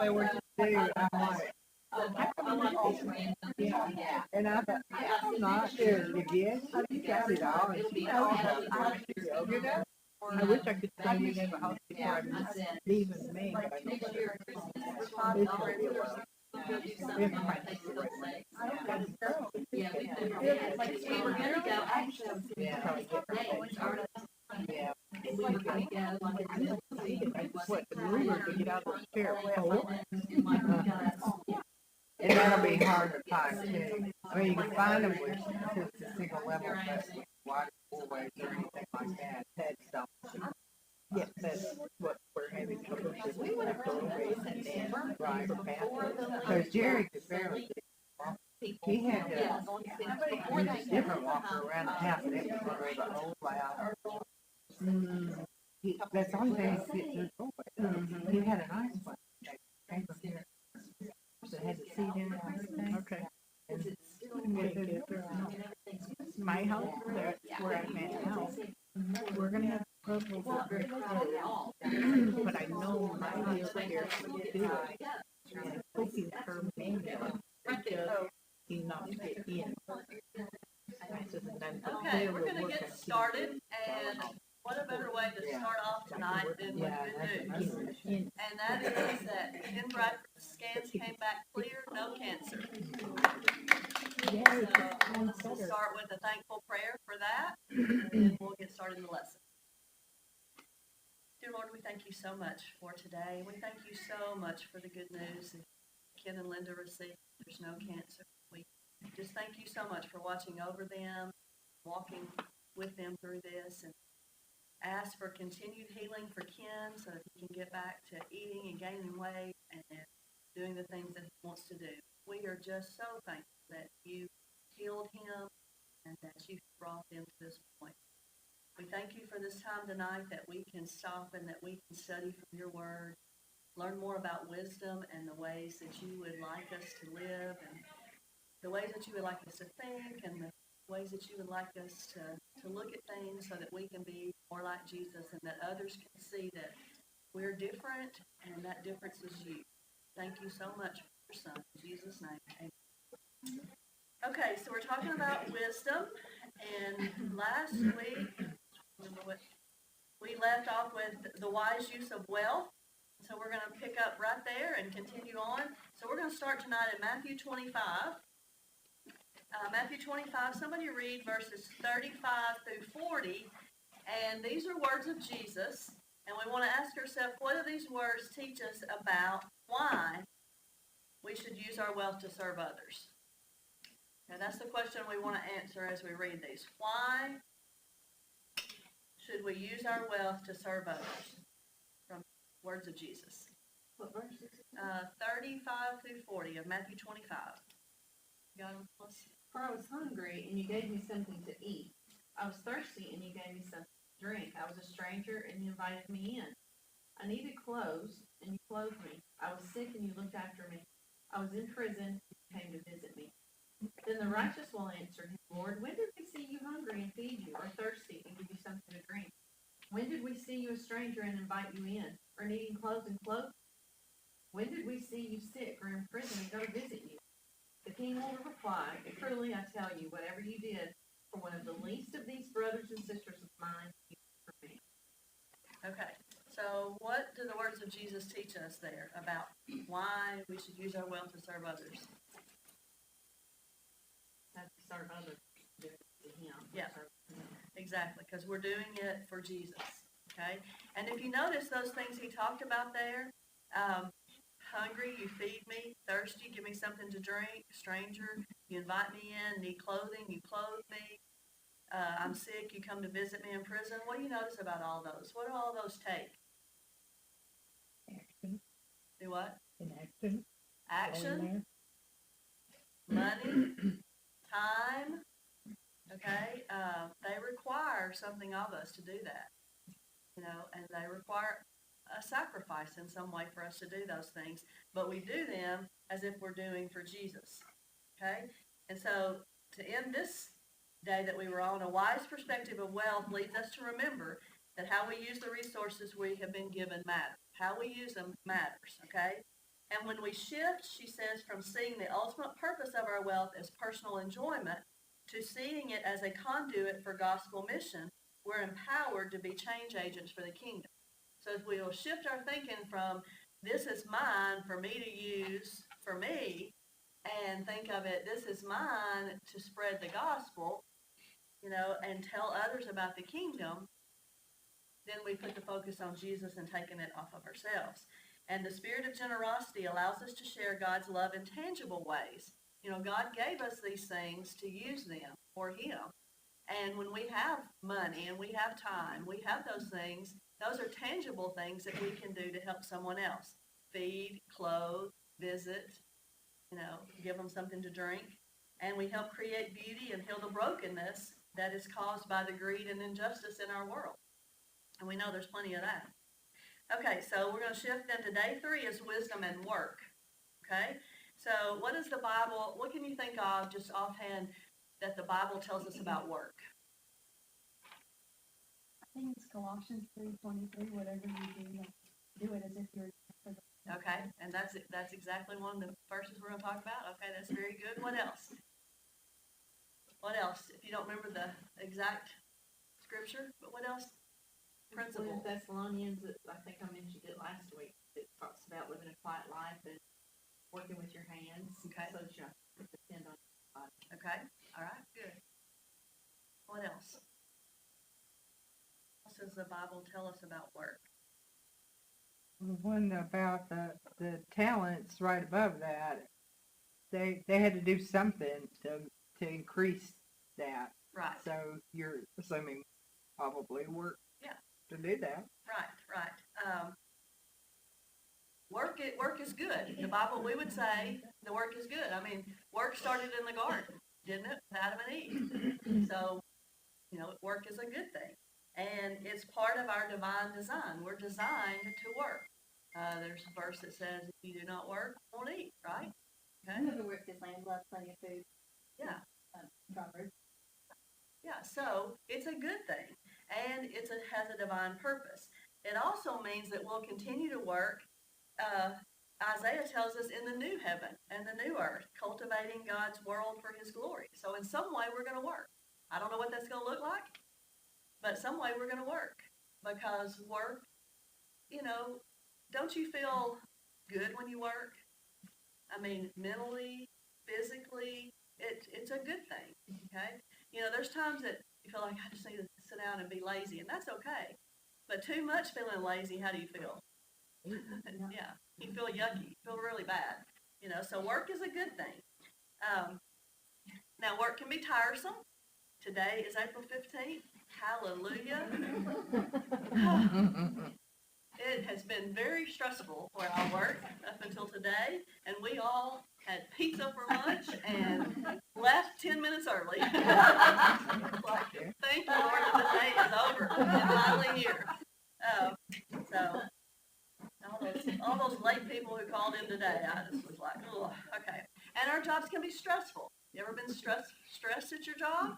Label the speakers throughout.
Speaker 1: me what to do. I'm like, yeah. And I thought, I'm not there again. You got it all. And she knows how to do it. I wish I could stay in the house before I'm leaving me, but I don't. It's gonna be a while. It's
Speaker 2: Yeah, we were gonna go, actually, I was gonna
Speaker 1: yeah.
Speaker 2: we were gonna go,
Speaker 1: What, the mover to get out of the chair?
Speaker 2: yeah.
Speaker 1: And that'll be hard to find too. I mean, you can find them with just a single level, but water ways or anything like that. That's something. Yeah, that's what we're having trouble with. We would have told right, because Jerry could barely get walk. He had to use a different walker around the house and it was the whole loud. That's the only thing he could do. He had a nice one. Came from here. So it had the seat in it and everything. Okay. My house, that's where I'm at now. We're gonna have trouble with it. But I know my deal here will do it. And hoping her manual because enough to get in.
Speaker 3: Okay, we're gonna get started, and what a better way to start off tonight than with good news. And that is that Ken Bradford's scans came back clear, no cancer. So we'll start with a thankful prayer for that, and we'll get started in the lesson. Dear Lord, we thank you so much for today. We thank you so much for the good news that Ken and Linda received. There's no cancer. We just thank you so much for watching over them, walking with them through this, and ask for continued healing for Ken so that he can get back to eating and gaining weight and doing the things that he wants to do. We are just so thankful that you healed him and that you brought them to this point. We thank you for this time tonight that we can stop and that we can study from your word, learn more about wisdom and the ways that you would like us to live and the ways that you would like us to think and the ways that you would like us to look at things so that we can be more like Jesus and that others can see that we're different and that difference is you. Thank you so much for your son. In Jesus' name, amen. Okay, so we're talking about wisdom, and last week, we left off with the wise use of wealth. So we're going to pick up right there and continue on. So we're going to start tonight in Matthew 25. Matthew 25, somebody read verses 35 through 40, and these are words of Jesus, and we want to ask ourselves, what do these words teach us about why we should use our wealth to serve others? And that's the question we want to answer as we read these. Why should we use our wealth to serve others? From words of Jesus.
Speaker 2: What verse is it?
Speaker 3: 35 through 40 of Matthew 25. Got them?
Speaker 2: For I was hungry, and you gave me something to eat. I was thirsty, and you gave me something to drink. I was a stranger, and you invited me in. I needed clothes, and you clothed me. I was sick, and you looked after me. I was in prison, and you came to visit me. Then the righteous will answer him, Lord, when did we see you hungry and feed you, or thirsty and give you something to drink? When did we see you a stranger and invite you in, or needing clothes and clothe you? When did we see you sick or in prison and go to visit you? The king will reply, truly I tell you, whatever you did for one of the least of these brothers and sisters of mine, you did for me.
Speaker 3: Okay, so what do the words of Jesus teach us there about why we should use our wealth to serve others?
Speaker 2: That's to serve others to him.
Speaker 3: Yeah, exactly, because we're doing it for Jesus, okay? And if you notice those things he talked about there, hungry, you feed me, thirsty, give me something to drink, stranger, you invite me in, need clothing, you clothe me, I'm sick, you come to visit me in prison. What do you notice about all those? What do all those take?
Speaker 1: Action.
Speaker 3: Do what?
Speaker 1: An action.
Speaker 3: Action, money, time, okay? They require something of us to do that, you know, and they require a sacrifice in some way for us to do those things, but we do them as if we're doing for Jesus, okay? And so to end this day that we were on, a wise perspective of wealth leads us to remember that how we use the resources we have been given matters. How we use them matters, okay? And when we shift, she says, from seeing the ultimate purpose of our wealth as personal enjoyment to seeing it as a conduit for gospel mission, we're empowered to be change agents for the kingdom. So if we'll shift our thinking from this is mine for me to use for me, and think of it, this is mine to spread the gospel, and tell others about the kingdom, then we put the focus on Jesus and taking it off of ourselves. And the spirit of generosity allows us to share God's love in tangible ways. God gave us these things to use them for him. And when we have money and we have time, we have those things, those are tangible things that we can do to help someone else. Feed, clothe, visit, give them something to drink. And we help create beauty and heal the brokenness that is caused by the greed and injustice in our world. And we know there's plenty of that. Okay, so we're going to shift into day 3 is wisdom and work. Okay, so what can you think of just offhand that the Bible tells us about work?
Speaker 4: I think it's Colossians 3:23. Whatever you do, do it as if you're.
Speaker 3: Okay, and that's exactly one of the verses we're going to talk about. Okay, that's very good. What else? What else? If you don't remember the exact scripture, but what else? Principle.
Speaker 2: Thessalonians, I think I mentioned it last week. It talks about living a quiet life and working with your hands.
Speaker 3: Okay.
Speaker 2: So that you don't have to depend on God.
Speaker 3: Okay. All right. Good. What else? What does the Bible tell us about work?
Speaker 1: The one about the talents right above that, they had to do something to increase that.
Speaker 3: Right.
Speaker 1: So you're assuming probably work.
Speaker 3: Yeah.
Speaker 1: To do that.
Speaker 3: Right. Work is good. The Bible, we would say the work is good. I mean, work started in the garden, didn't it? With Adam and Eve. So, work is a good thing. And it's part of our divine design. We're designed to work. There's a verse that says, if you do not work, you won't eat, right? Okay.
Speaker 4: Whoever works this land loves plenty of food.
Speaker 3: Yeah.
Speaker 4: Proverbs.
Speaker 3: Yeah, so it's a good thing. And it has a divine purpose. It also means that we'll continue to work. Isaiah tells us in the new heaven and the new earth, cultivating God's world for his glory. So in some way, we're going to work. I don't know what that's going to look like, but some way we're going to work. Because work, don't you feel good when you work? I mean, mentally, physically, it's a good thing, okay? There's times that you feel like I just need to sit down and be lazy, and that's okay. But too much feeling lazy, how do you feel? Yeah, you feel yucky, you feel really bad. So work is a good thing. Now, work can be tiresome. Today is April 15th. Hallelujah. It has been very stressful for our work up until today, and we all had pizza for lunch and left 10 minutes early. Thank you, Lord, that the day is over and finally here. So all those late people who called in today, I just was like, oh, okay. And our jobs can be stressful. You ever been stressed at your job?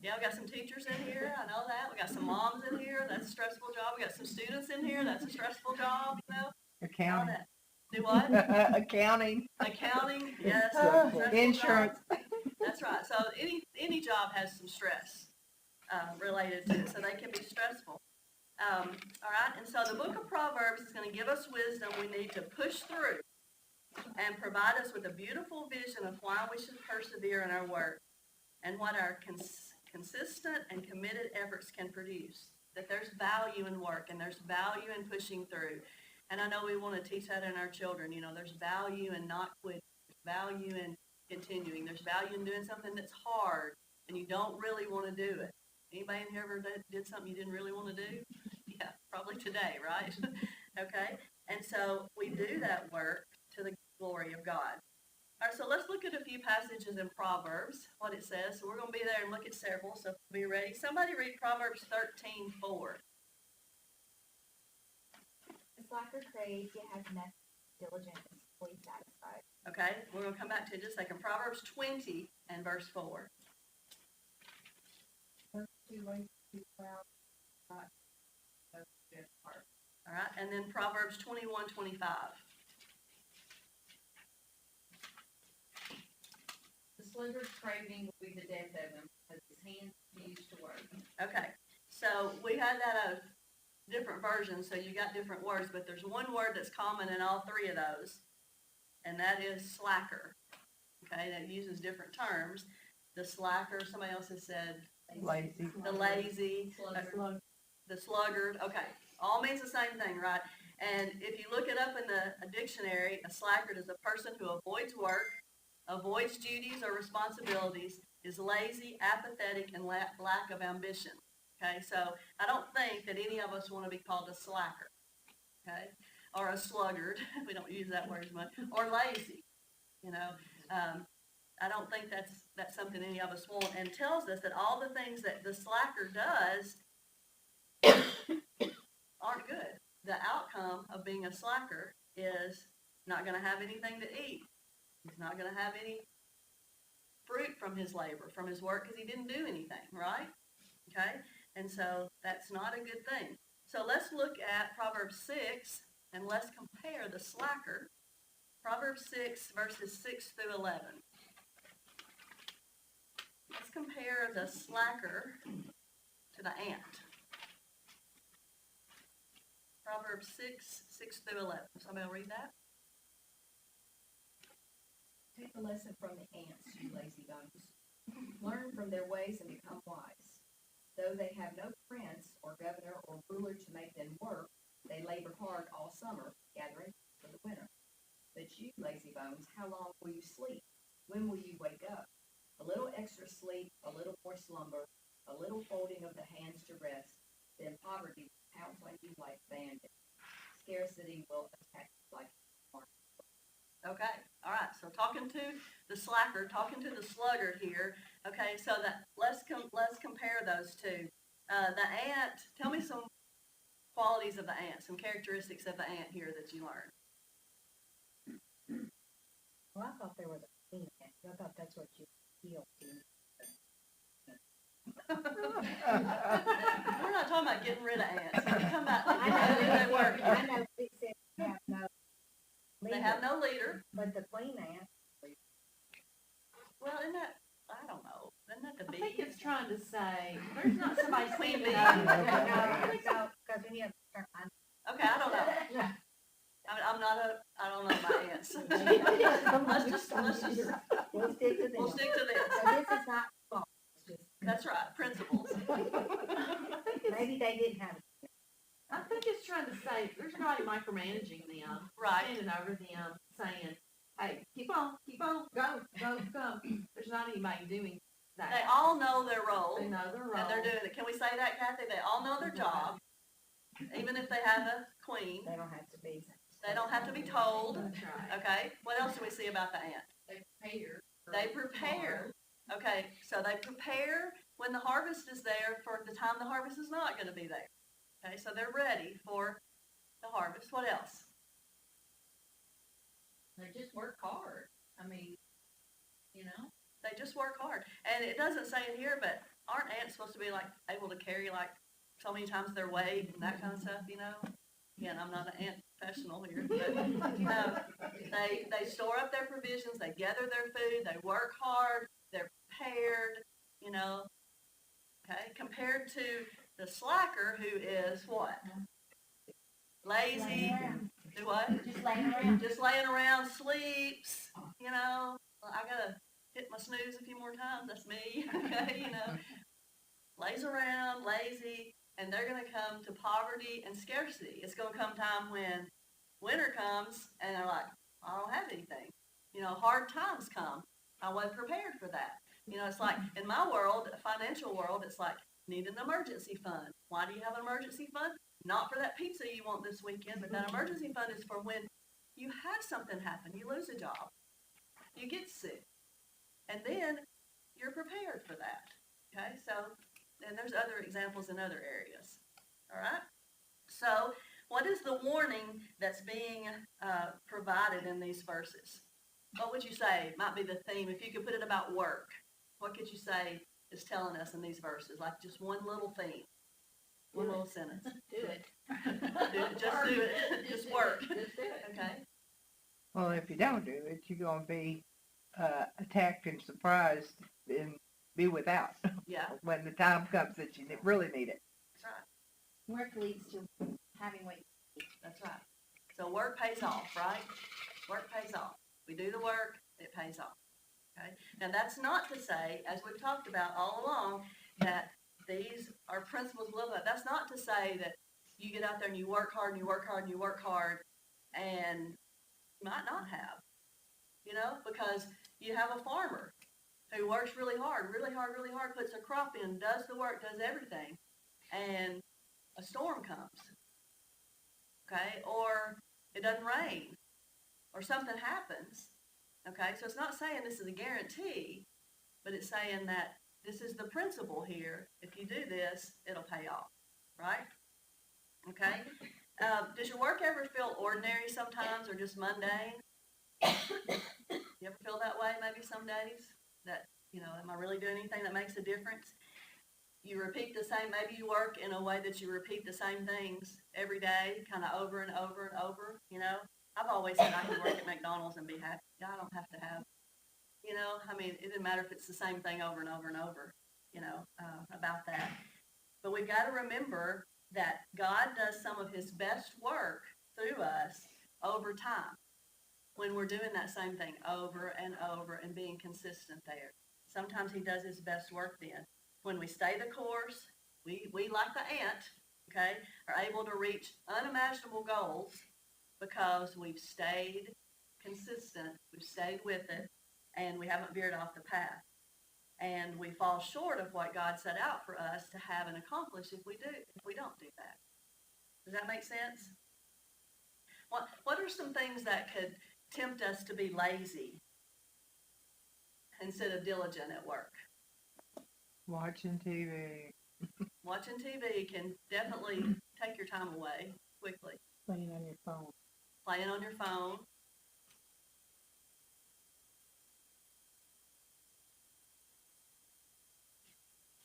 Speaker 3: Yeah, we got some teachers in here. I know that. We got some moms in here. That's a stressful job. We got some students in here. That's a stressful job.
Speaker 1: Accounting.
Speaker 3: Do what?
Speaker 1: Accounting.
Speaker 3: Accounting. Yes.
Speaker 1: Insurance.
Speaker 3: That's right. So any job has some stress related to it, so they can be stressful. All right. And so the book of Proverbs is going to give us wisdom we need to push through and provide us with a beautiful vision of why we should persevere in our work and what our consistent and committed efforts can produce. That there's value in work and there's value in pushing through. And I know we want to teach that in our children. There's value in not quitting. There's value in continuing. There's value in doing something that's hard and you don't really want to do it. Anybody in here ever did something you didn't really want to do? Yeah, probably today, right? Okay. And so we do that work to the glory of God. All right, so let's look at a few passages in Proverbs, what it says. So we're going to be there and look at several, so be ready. Somebody read Proverbs 13:4.
Speaker 4: The slacker craves, yet has nothing. Diligent is fully satisfied.
Speaker 3: Okay, we're going to come back to it in just a second. Proverbs 20 and verse 4.
Speaker 1: Too late, too proud.
Speaker 3: All right, and then Proverbs 21:25.
Speaker 2: Linder's craving will be the death of him, because his hands used to work.
Speaker 3: Okay, so we had that a different version, so you got different words, but there's one word that's common in all three of those, and that is slacker. Okay, that uses different terms. The slacker, somebody else has said,
Speaker 1: Lazy.
Speaker 3: the lazy, the sluggard, okay, all means the same thing, right? And if you look it up in a dictionary, a slackard is a person who avoids work, avoids duties or responsibilities, is lazy, apathetic, and lack of ambition. Okay, so I don't think that any of us want to be called a slacker, okay, or a sluggard. We don't use that word as much, or lazy. You know, I don't think that's something any of us want, and tells us that all the things that the slacker does aren't good. The outcome of being a slacker is not going to have anything to eat. He's not going to have any fruit from his labor, from his work, because he didn't do anything, right? Okay, and so that's not a good thing. So let's look at Proverbs 6, and let's compare the slacker. Proverbs 6, verses 6 through 11. Let's compare the slacker to the ant. Proverbs 6, 6 through 11. Somebody will read that?
Speaker 5: Take a lesson from the ants, you lazy bones. Learn from their ways and become wise. Though they have no prince or governor or ruler to make them work, they labor hard all summer, gathering for the winter. But you, lazy bones, how long will you sleep? When will you wake up? A little extra sleep, a little more slumber, a little folding of the hands to rest, then poverty will pounce on you like bandits. Scarcity will attack you like a hornet.
Speaker 3: Okay, all right, so talking to the slacker, talking to the sluggard here. Okay, so that let's compare those two. The ant, tell me some qualities of the ant, some characteristics of the ant here that you learned.
Speaker 5: Well, I thought they were the peanuts. I thought that's what you feel.
Speaker 3: We're not talking about getting rid of ants. We're talking about
Speaker 5: I
Speaker 3: who they work.
Speaker 5: I know it said have no
Speaker 3: They
Speaker 5: leader,
Speaker 3: have no leader.
Speaker 5: but the queen ant.
Speaker 3: Well, isn't that, I don't know, isn't that the
Speaker 2: I think
Speaker 3: bee?
Speaker 2: it's trying to say, there's not somebody
Speaker 3: Queen
Speaker 2: standing
Speaker 3: bee.
Speaker 2: up.
Speaker 5: No, because when you have
Speaker 3: Okay, I don't know. I don't know about ants. Let's just,
Speaker 5: we'll stick to this.
Speaker 3: we'll stick to this.
Speaker 5: So this is not false. It's just,
Speaker 3: That's right, principles.
Speaker 5: maybe they didn't have it.
Speaker 2: I think it's trying to say, there's nobody micromanaging them,
Speaker 3: Right.
Speaker 2: standing over them, saying, hey, keep on, go. There's not anybody doing that.
Speaker 3: They all know their role,
Speaker 2: They know their role.
Speaker 3: and they're doing it. Can we say that, Kathy? They all know their job, even if they have a queen.
Speaker 5: They don't have to be.
Speaker 3: They don't have to be told.
Speaker 2: That's right.
Speaker 3: Okay, what else do we see about the ant?
Speaker 2: They prepare.
Speaker 3: They prepare. Okay, so they prepare when the harvest is there for the time the harvest is not going to be there. Okay, so they're ready for the harvest. What else?
Speaker 2: They just work hard. I mean,
Speaker 3: They just work hard. And it doesn't say it here, but aren't ants supposed to be like able to carry like so many times their weight and that kind of stuff, you know? Again, I'm not an ant professional here, but they store up their provisions, they gather their food, they work hard, they're prepared, you know? Okay, compared to the slacker who is what? Lazy. Do what?
Speaker 5: Just laying around.
Speaker 3: Just laying around, sleeps, you know? I gotta hit my snooze a few more times, that's me, okay, you know? Lays around, lazy, and they're gonna come to poverty and scarcity. It's gonna come time when winter comes and they're like, I don't have anything. You know, hard times come. I wasn't prepared for that. You know, it's like, in my world, financial world, it's like, need an emergency fund. Why do you have an emergency fund? Not for that pizza you want this weekend, but that emergency fund is for when you have something happen. You lose a job. You get sick. And then you're prepared for that. Okay, so, and there's other examples in other areas. All right? So, what is the warning that's being provided in these verses? What would you say might be the theme? If you could put it about work, what could you say is telling us in these verses? Like just one little theme, one little sentence.
Speaker 2: Do it.
Speaker 3: Just do it. Just work.
Speaker 2: Just do it.
Speaker 3: Okay.
Speaker 1: Well, if you don't do it, you're gonna be attacked and surprised and be without
Speaker 3: Yeah,
Speaker 1: when the time comes that you really need it.
Speaker 3: that's right.
Speaker 4: Work leads to having weight.
Speaker 3: That's right. So work pays off, right? Work pays off. We do the work, it pays off. Okay? Now that's not to say, as we've talked about all along, that these are principles we live by. That's not to say that you get out there and you work hard and you work hard and you work hard and you might not have, because you have a farmer who works really hard, puts a crop in, does the work, does everything, and a storm comes, okay, or it doesn't rain, or something happens, okay, so it's not saying this is a guarantee, but it's saying that this is the principle here. If you do this, it'll pay off, right? Okay? Does your work ever feel ordinary sometimes or just mundane? You ever feel that way maybe some days? That, am I really doing anything that makes a difference? You repeat the same, maybe you work in a way that you repeat the same things every day, kind of over and over and over, I've always said I can work at McDonald's and be happy. I don't have to have, it doesn't matter if it's the same thing over and over and over, about that. But we've got to remember that God does some of his best work through us over time when we're doing that same thing over and over and being consistent there. Sometimes he does his best work then. When we stay the course, we like the ant, okay, are able to reach unimaginable goals because we've stayed consistent, we've stayed with it, and we haven't veered off the path. And we fall short of what God set out for us to have and accomplish if we don't do that. Does that make sense? What are some things that could tempt us to be lazy instead of diligent at work?
Speaker 1: Watching TV.
Speaker 3: Watching TV can definitely take your time away quickly.
Speaker 1: Playing on your phone.
Speaker 3: Playing on your phone.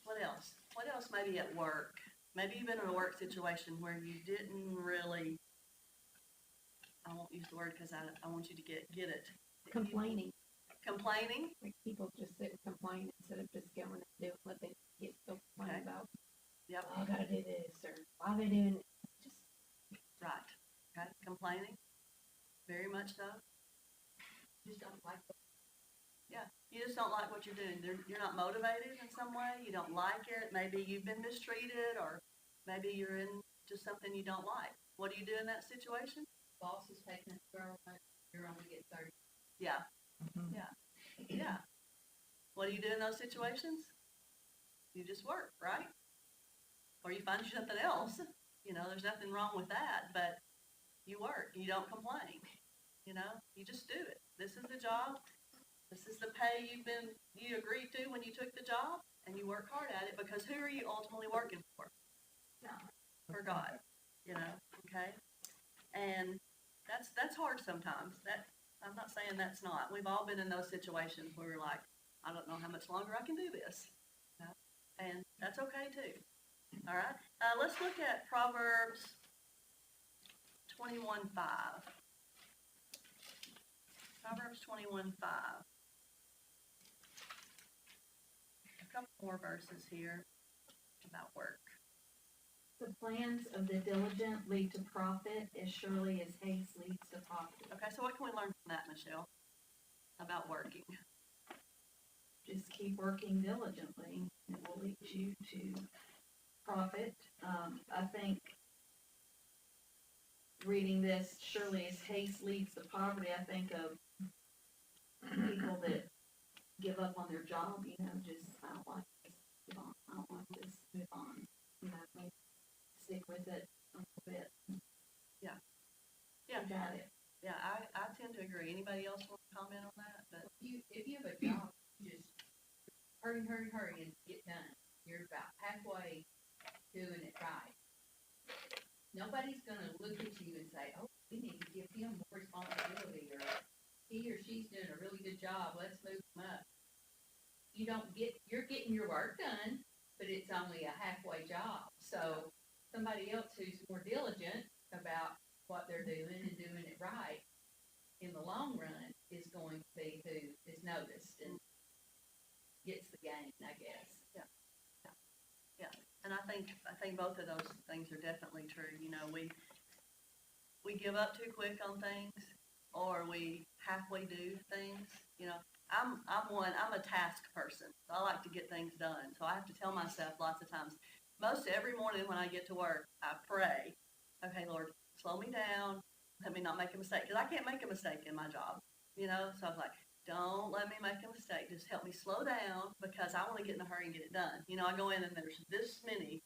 Speaker 3: What else? What else maybe at work? Maybe you've been in a work situation where you didn't really, I won't use the word because I want you to get it.
Speaker 4: Complaining.
Speaker 3: Complaining?
Speaker 4: Like people just sit and complain instead of just going and doing what they get so complain
Speaker 3: Okay.
Speaker 4: about.
Speaker 3: Yep.
Speaker 4: Oh, I gotta do this, or why are they doing it? Just
Speaker 3: Right. Okay. Complaining. Very much so.
Speaker 5: Just don't like the
Speaker 3: Yeah. You just don't like what you're doing. You're not motivated in some way. You don't like it. Maybe you've been mistreated, or maybe you're in just something you don't like. What do you do in that situation?
Speaker 5: boss is taking a girl, you're only get 30.
Speaker 3: Yeah.
Speaker 1: Mhm.
Speaker 3: Yeah. What do you do in those situations? You just work, right? Or you find something else. There's nothing wrong with that, but you work. You don't complain. You just do it. This is the job. This is the pay you agreed to when you took the job, and you work hard at it, because who are you ultimately working for? For God, okay? And that's hard sometimes. I'm not saying that's not. We've all been in those situations where we're like, I don't know how much longer I can do this. And that's okay too. All right. Let's look at Proverbs 21:5. Proverbs 21:5. A couple more verses here about work.
Speaker 2: The plans of the diligent lead to profit as surely as haste leads to poverty.
Speaker 3: Okay, so what can we learn from that, Michelle, about working?
Speaker 2: Just keep working diligently. It will lead you to profit. I think reading this, surely as haste leads to poverty, I think of people that give up on their job, just, I don't like this, move on. I don't like this, move on. Maybe stick with it a little bit.
Speaker 3: Yeah.
Speaker 2: Got it.
Speaker 3: Yeah, I tend to agree. Anybody else want to comment on that? But
Speaker 5: If you have a job, just hurry and get done. You're about halfway doing it right. Nobody's gonna look at you and say, oh, we need to give him more responsibility, or he or she's doing a really good job, let's move them up. You're getting your work done, but it's only a halfway job. So somebody else who's more diligent about what they're doing and doing it right, in the long run,
Speaker 2: is going to be who is noticed and gets the gain, I guess.
Speaker 3: And I think both of those things are definitely true. You know, we give up too quick on things, or we halfway do things. You know, I'm a task person. So I like to get things done. So I have to tell myself lots of times, most every morning when I get to work, I pray, okay, Lord, slow me down. Let me not make a mistake. Because I can't make a mistake in my job, you know? So I was like, don't let me make a mistake. Just help me slow down because I want to get in a hurry and get it done. You know, I go in and there's this many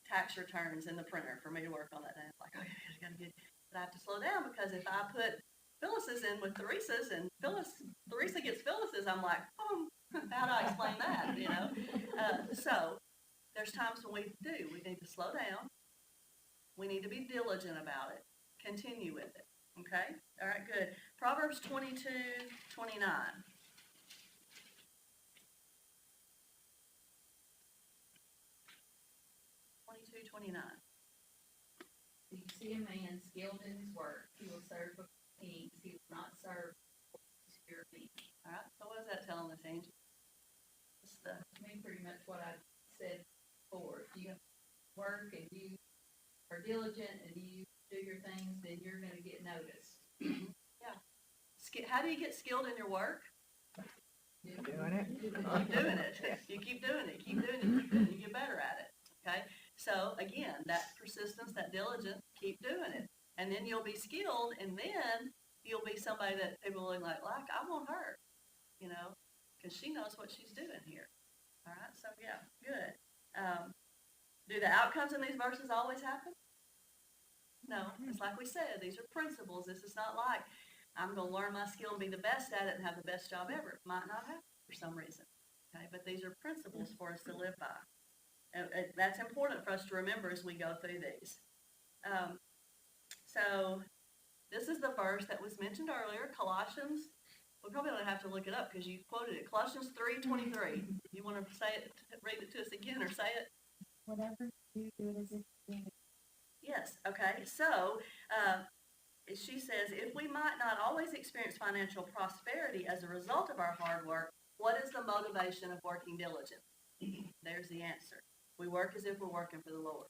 Speaker 3: tax returns in the printer for me to work on that day. I'm like, okay, I gotta get it. But I have to slow down because if I put Phyllis's in with Theresa's and Theresa gets Phyllis's, I'm like, how do I explain that, you know? So there's times when we need to slow down. We need to be diligent about it. Continue with it. Okay? All right, good. Proverbs 22:29.
Speaker 2: If you see a man skilled in his work, he will serve before kings, he will not serve obscure men.
Speaker 3: All right, so what is that telling us, Angie? What's the,
Speaker 2: I mean, pretty much what I said before. If you work and you are diligent and you do your things, then you're gonna get noticed.
Speaker 3: how do you get skilled in your work?
Speaker 1: Doing it.
Speaker 3: You keep doing it. You keep doing it. Keep doing it. You get better at it. Okay? So again, that persistence, that diligence, keep doing it. And then you'll be skilled, and then you'll be somebody that people will be like, I want her, you know, because she knows what she's doing here. All right? So yeah, good. Do the outcomes in these verses always happen? No. It's like we said, these are principles. This is not like I'm going to learn my skill and be the best at it and have the best job ever. It might not happen for some reason. Okay? But these are principles for us to live by. And that's important for us to remember as we go through these. So this is the verse that was mentioned earlier, Colossians. We probably don't have to look it up because you quoted it. Colossians 3:23. You want to say it, read it to us again, or say it?
Speaker 4: Whatever you do, it as if you did it.
Speaker 3: Yes. Okay. So she says, if we might not always experience financial prosperity as a result of our hard work, what is the motivation of working diligently? There's the answer. We work as if we're working for the Lord.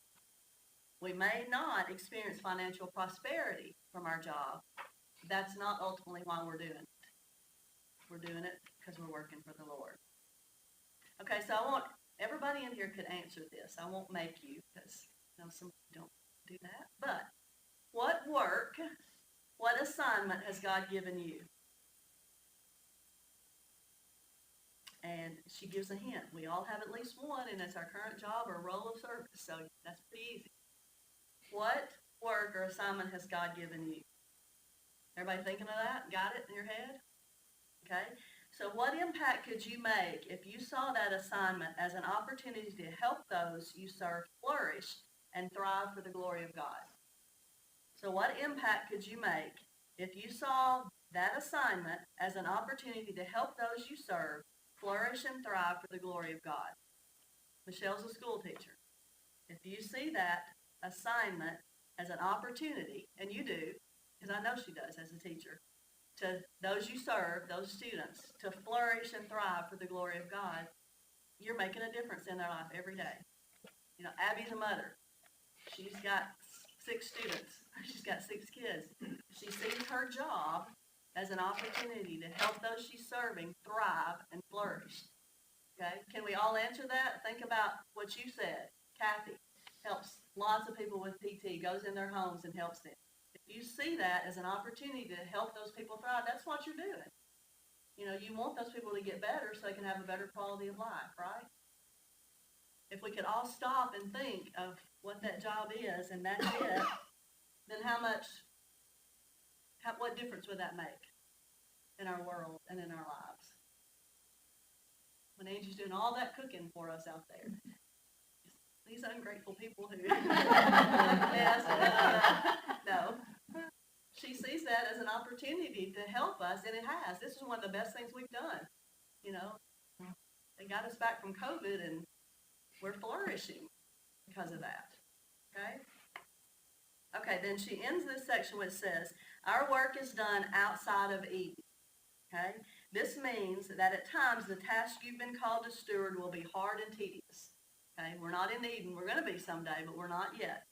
Speaker 3: We may not experience financial prosperity from our job. That's not ultimately why we're doing it. We're doing it because we're working for the Lord. Okay, so I want everybody in here could answer this. I won't make you because some don't do that. But what work, what assignment has God given you? And she gives a hint. We all have at least one, and it's our current job or role of service. So that's pretty easy. What work or assignment has God given you? Everybody thinking of that? Got it in your head? Okay. So what impact could you make if you saw that assignment as an opportunity to help those you serve flourish and thrive for the glory of God? So what impact could you make if you saw that assignment as an opportunity to help those you serve flourish and thrive for the glory of God? Michelle's a school teacher. If you see that assignment as an opportunity, and you do, because I know she does as a teacher, to those you serve, those students, to flourish and thrive for the glory of God, you're making a difference in their life every day. You know, Abby's a mother. She's got 6 students. She's got 6 kids. She sees her job as an opportunity to help those she's serving thrive and flourish. Okay? Can we all answer that? Think about what you said. Kathy helps lots of people with PT, goes in their homes and helps them. If you see that as an opportunity to help those people thrive, that's what you're doing. You know, you want those people to get better so they can have a better quality of life, right? If we could all stop and think of what that job is and that's it, then what difference would that make in our world and in our lives? When Angie's doing all that cooking for us out there. These ungrateful people who, yes, no. She sees that as an opportunity to help us, and it has. This is one of the best things we've done. You know, they got us back from COVID, and we're flourishing because of that. Okay? Okay, then she ends this section which says, our work is done outside of Eden. Okay? This means that at times the task you've been called to steward will be hard and tedious. Okay? We're not in Eden. We're going to be someday, but we're not yet.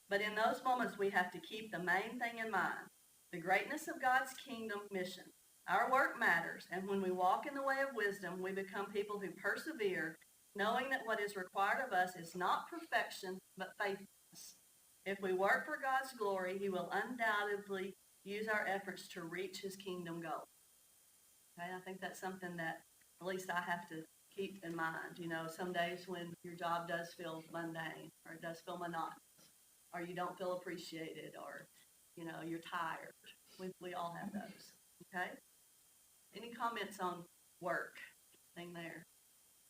Speaker 3: But in those moments, we have to keep the main thing in mind, the greatness of God's kingdom mission. Our work matters, and when we walk in the way of wisdom, we become people who persevere, knowing that what is required of us is not perfection, but faithfulness. If we work for God's glory, he will undoubtedly use our efforts to reach his kingdom goal. Okay, I think that's something that at least I have to keep in mind. You know, some days when your job does feel mundane, or it does feel monotonous, or you don't feel appreciated, or, you know, you're tired. We all have those, okay? Any comments on work? Thing there?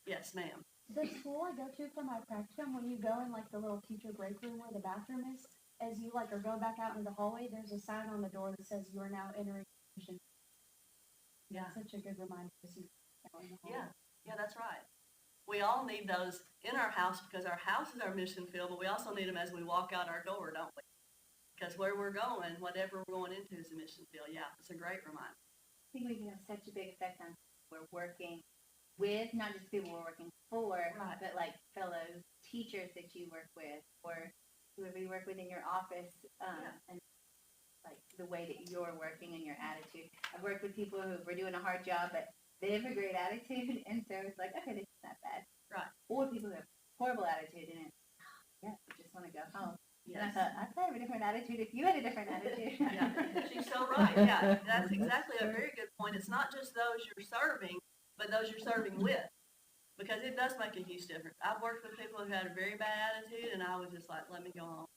Speaker 3: Yes, ma'am.
Speaker 4: The school I go to for my practicum, when you go in like the little teacher break room where the bathroom is, as you like are going back out in the hallway, there's a sign on the door that says you are now entering mission.
Speaker 3: Yeah.
Speaker 4: Such a good reminder to see out in the hallway.
Speaker 3: Yeah, that's right. We all need those in our house because our house is our mission field, but we also need them as we walk out our door, don't we? Because where we're going, whatever we're going into is a mission field. Yeah, it's a great reminder.
Speaker 6: I think we can have such a big effect on who we're working with, not just people we're working for,
Speaker 3: Right.
Speaker 6: but like fellow teachers that you work with, or whoever you work with in your office, and like the way that you're working and your attitude. I've worked with people who were doing a hard job, but they have a great attitude, and so it's like, okay, this is not bad.
Speaker 3: Right.
Speaker 6: Or people who have horrible attitude, and it's, yeah, you just want to go home. And I
Speaker 3: Yes.
Speaker 6: thought, I'd have a different attitude if you had a different attitude.
Speaker 3: Yeah, she's so right. Yeah, that's exactly a very good point. It's not just those you're serving, but those you're serving with, because it does make a huge difference. I've worked with people who had a very bad attitude, and I was just like, let me go home.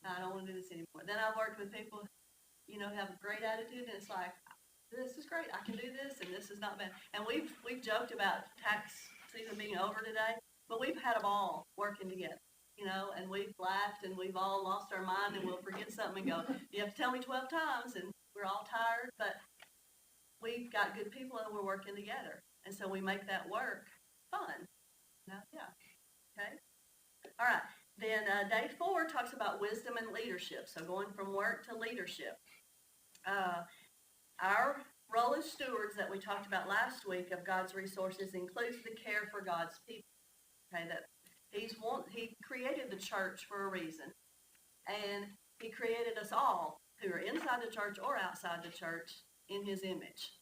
Speaker 3: I don't want to do this anymore. Then I've worked with people, you know, who have a great attitude, and it's like, this is great. I can do this, and this is not bad. And we've joked about tax season being over today, but we've had a ball working together. You know, and we've laughed and we've all lost our mind and we'll forget something and go, you have to tell me 12 times, and we're all tired, but we've got good people and we're working together. And so we make that work fun. Yeah. Okay. All right. Then day 4 talks about wisdom and leadership. So going from work to leadership. Our role as stewards that we talked about last week of God's resources includes the care for God's people. Okay, that he created the church for a reason, and he created us all who are inside the church or outside the church in his image.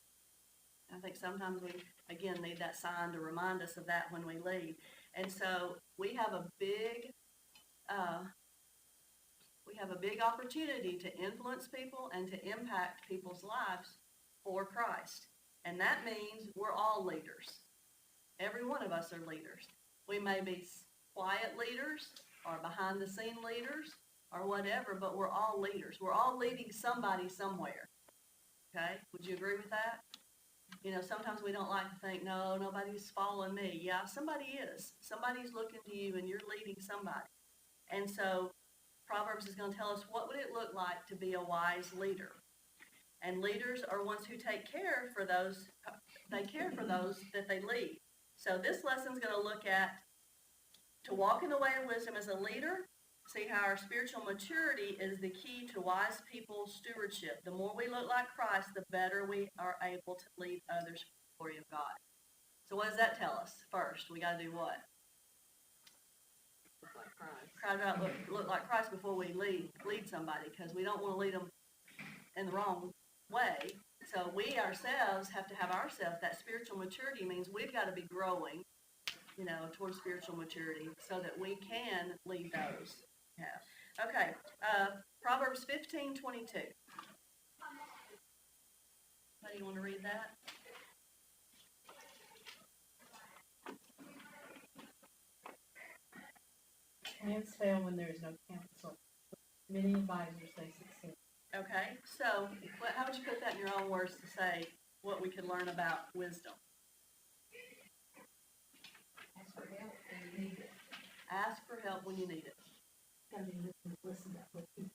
Speaker 3: I think sometimes we, again, need that sign to remind us of that when we lead. And so we have a big opportunity to influence people and to impact people's lives for Christ. And that means we're all leaders. Every one of us are leaders. We may be quiet leaders or behind the scene leaders or whatever, but we're all leaders. We're all leading somebody somewhere. Okay? Would you agree with that? You know, sometimes we don't like to think, no, nobody's following me. Yeah, somebody is. Somebody's looking to you and you're leading somebody. And so Proverbs is going to tell us what would it look like to be a wise leader. And leaders are ones who take care for those, that they lead. So this lesson is going to look at to walk in the way of wisdom as a leader, see how our spiritual maturity is the key to wise people's stewardship. The more we look like Christ, the better we are able to lead others for the glory of God. So what does that tell us? First, we got to do what?
Speaker 2: Look like Christ.
Speaker 3: Try to look like Christ before we lead somebody, because we don't want to lead them in the wrong way. So we ourselves have to have ourselves, that spiritual maturity means we've got to be growing, you know, towards spiritual maturity so that we can lead those. Yeah. Okay. Proverbs 15:22. How do you want to read that?
Speaker 7: Plans fail when there is no counsel. Many advisors say succeed.
Speaker 3: Okay. So how would you put that in your own words to say what we could learn about wisdom?
Speaker 7: Ask for help when you need it.
Speaker 3: Ask for help when you need it.
Speaker 7: Gotta be listening to what people.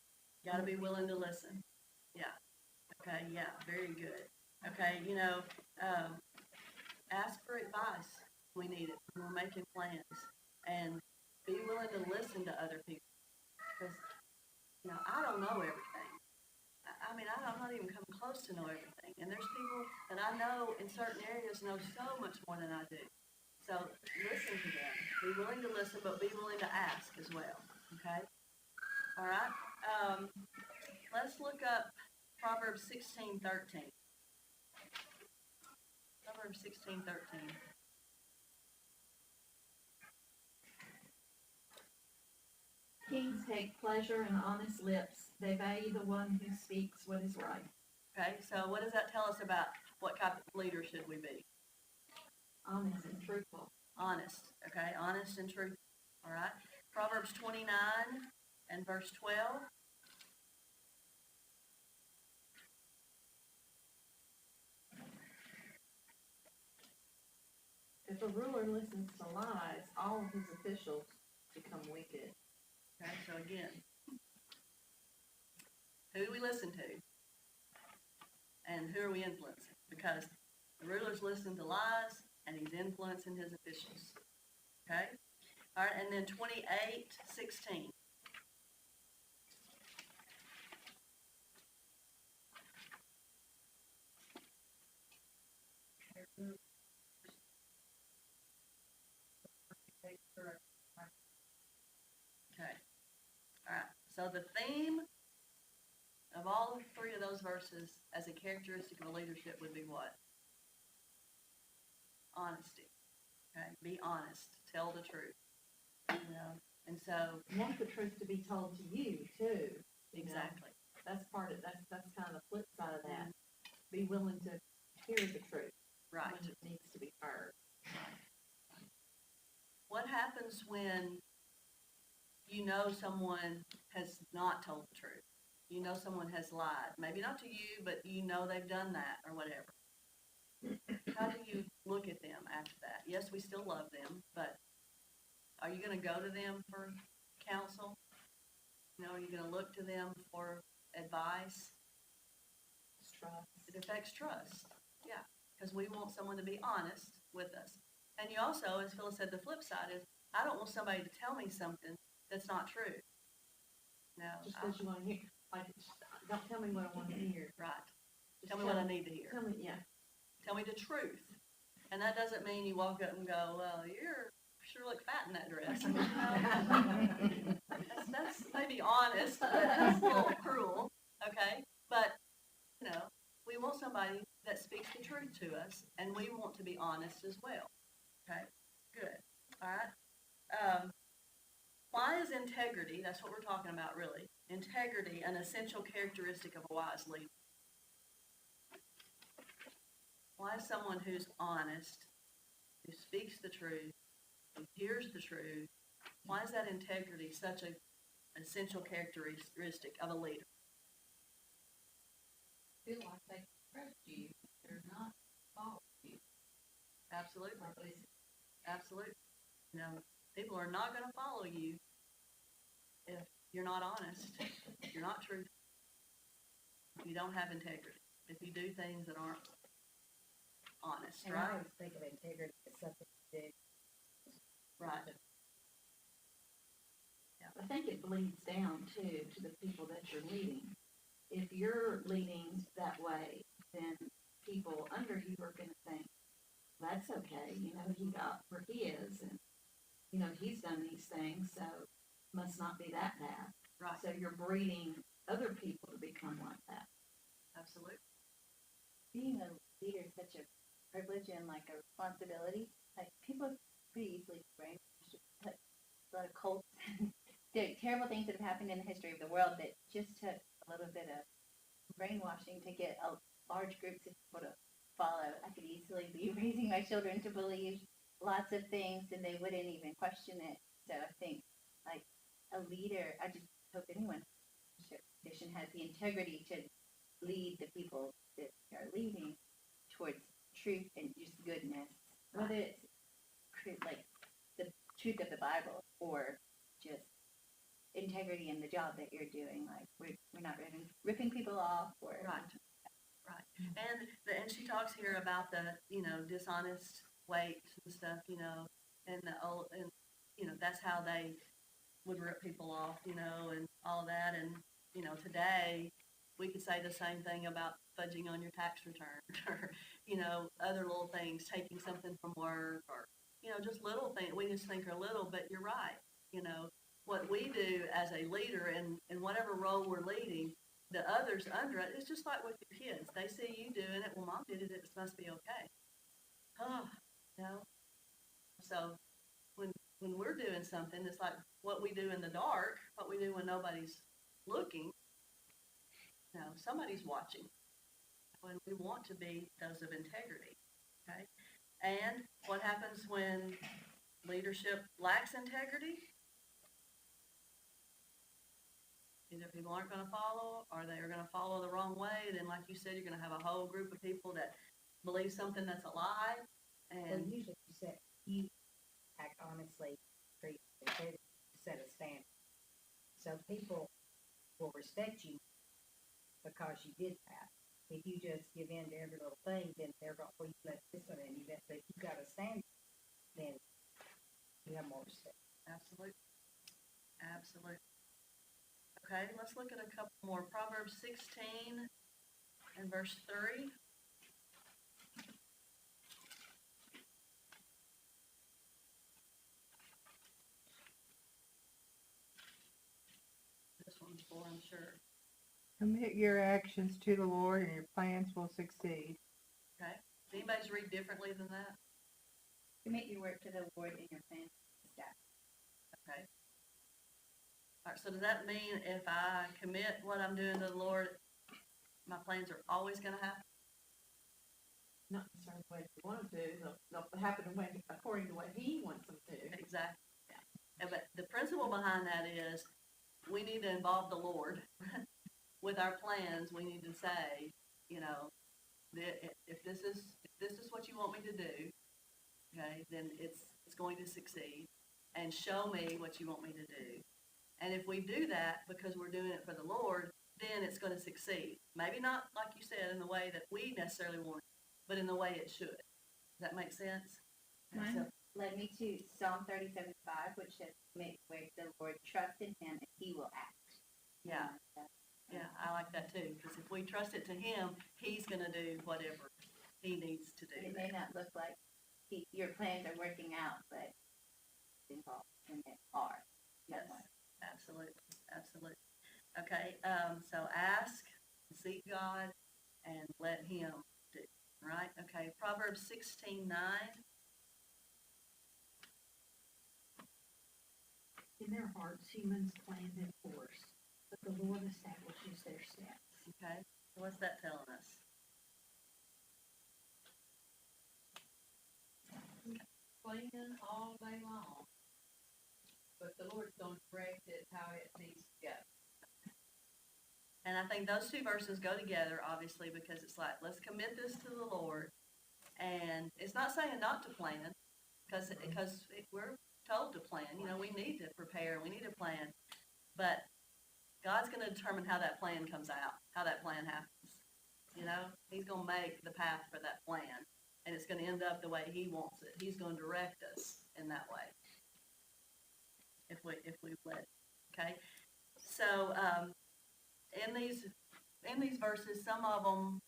Speaker 3: Got to be willing to listen. Yeah. Okay. Yeah. Very good. Okay. You know, ask for advice when we need it. When we're making plans, and be willing to listen to other people. Because, you know, I don't know everything. I mean, I'm not even come close to know everything. And there's people that I know in certain areas know so much more than I do. So listen to them. Be willing to listen, but be willing to ask as well. Okay? All right? Let's look up Proverbs 16:13. Proverbs 16:13.
Speaker 2: Kings take pleasure in honest lips. They value the one who speaks what is right.
Speaker 3: Okay, so what does that tell us about what type of leader should we be?
Speaker 2: Honest and truthful.
Speaker 3: Honest, okay? Honest and truthful. All right? Proverbs 29 and verse 12.
Speaker 2: If a ruler listens to lies, all of his officials become wicked.
Speaker 3: Okay, so again, who do we listen to? And who are we influencing? Because the ruler's listening to lies, and he's influencing his officials. Okay? All right, and then 28:16. Okay. All right. So the theme of all three of those verses as a characteristic of a leadership would be what? Honesty. Okay. Be honest. Tell the truth. You know. And so
Speaker 2: You want the truth to be told to you too. You know?
Speaker 3: exactly.
Speaker 2: That's part of that's kind of the flip side of that. Be willing to hear the truth
Speaker 3: Right.
Speaker 2: when it needs to be heard.
Speaker 3: What happens when you know someone has not told the truth? You know someone has lied. Maybe not to you, but you know they've done that or whatever. How do you look at them after that? Yes, we still love them, but are you going to go to them for counsel? You know, are you going to look to them for advice?
Speaker 2: Trust.
Speaker 3: It affects trust. Yeah, because we want someone to be honest with us. And you also, as Phyllis said, the flip side is I don't want somebody to tell me something that's not true. No,
Speaker 2: Just because you want to hear, like, don't tell me what I want to hear.
Speaker 3: right.
Speaker 2: Just
Speaker 3: Tell me what I need to hear.
Speaker 2: Tell me, yeah.
Speaker 3: Tell me the truth. And that doesn't mean you walk up and go, well, you're sure look fat in that dress. That's maybe honest, but that's a little cruel, okay? But, you know, we want somebody that speaks the truth to us, and we want to be honest as well, okay? Good, all right? Why is integrity, that's what we're talking about really, integrity an essential characteristic of a wise leader? Why is someone who's honest, who speaks the truth, who hears the truth, why is that integrity such an essential characteristic of a leader?
Speaker 2: Feel like they trust you. They're not fault you.
Speaker 3: Absolutely. Absolutely. You know, people are not going to follow you if you're not honest, if you're not truthful, if you don't have integrity, if you do things that aren't honest,
Speaker 7: And I
Speaker 3: right?
Speaker 7: always think of integrity as something to do.
Speaker 3: Right.
Speaker 2: I think it bleeds down too to the people that you're leading. If you're leading that way, then people under you are going to think, that's okay, you know, he got where he is, and, you know, he's done these things, so must not be that bad.
Speaker 3: Right.
Speaker 2: So you're breeding other people to become like that.
Speaker 3: Absolutely.
Speaker 6: Being a leader is such a privilege and like a responsibility. Like people pretty easily brainwashed. Like a lot of cults, the terrible things that have happened in the history of the world that just took a little bit of brainwashing to get a large groups of people to follow. I could easily be raising my children to believe lots of things and they wouldn't even question it. So I think like a leader, I just hope anyone in a position has the integrity to lead the people that are leading towards truth and just goodness, whether it's like the truth of the Bible or just integrity in the job that you're doing. Like we're not ripping people off or
Speaker 3: Right. Right. And she talks here about the, you know, dishonest weights and stuff, you know, and you know, that's how they would rip people off, you know, and all that. And, you know, today we could say the same thing about fudging on your tax return or, you know, other little things, taking something from work or, you know, just little things we just think are little, but you're right. You know, what we do as a leader in whatever role we're leading, the others under it, it's just like with your kids. They see you doing it. Well, mom did it. It must be okay. Oh, you know. So when we're doing something, it's like what we do in the dark, what we do when nobody's looking. You know, somebody's watching. When we want to be those of integrity, okay? And what happens when leadership lacks integrity? Either people aren't going to follow or they are going to follow the wrong way. Then, like you said, you're going to have a whole group of people that believe something that's a lie.
Speaker 8: Well,
Speaker 3: And
Speaker 8: usually you act honestly, treat integrity, set a standard. So people will respect you because you did that. If you just give in to every little thing, then they're going, well, you let this one in, you let, but if you got a standard, then you have more respect.
Speaker 3: absolutely. Absolutely. Okay, let's look at a couple more. Proverbs 16 and verse 3. This one's for, I'm sure.
Speaker 1: Commit your actions to the Lord and your plans will succeed.
Speaker 3: Okay. Does anybody read differently than that?
Speaker 6: Commit your work to the Lord and your plans to staff.
Speaker 3: Okay. All right, so does that mean if I commit what I'm doing to the Lord, my plans are always going to happen?
Speaker 2: Not necessarily the way you want them to, they'll happen according to what he wants them to.
Speaker 3: Exactly. Yeah. But the principle behind that is we need to involve the Lord with our plans. We need to say, you know, if this is what you want me to do, okay, then it's going to succeed, and show me what you want me to do. And if we do that because we're doing it for the Lord, then it's going to succeed. Maybe not, like you said, in the way that we necessarily want it, but in the way it should. Does that make sense?
Speaker 6: Mine
Speaker 3: So-
Speaker 6: led me to Psalm 37:5, which says, "Commit your way to the Lord, trust in Him, and He will act."
Speaker 3: yeah,
Speaker 6: And,
Speaker 3: yeah, I like that too, because if we trust it to Him, He's going to do whatever He needs to do.
Speaker 6: it may not look like your plans are working out, but it's involved, and they are.
Speaker 3: Yes, absolutely, absolutely. Okay, so ask, seek God, and let Him do. Right? Okay, Proverbs 16:9.
Speaker 7: In their hearts, humans plan their course, but the Lord establishes their steps.
Speaker 3: Okay, what's that telling us?
Speaker 2: Plan all day long, but the Lord's gonna direct it how it needs to go.
Speaker 3: And I think those two verses go together, obviously, because it's like, let's commit this to the Lord. And it's not saying not to plan, because we're told to plan. You know, we need to prepare, we need to plan. But God's going to determine how that plan comes out, how that plan happens. You know, He's going to make the path for that plan, and it's going to end up the way He wants it. He's going to direct us in that way, if we let it. Okay, so in these verses, some of them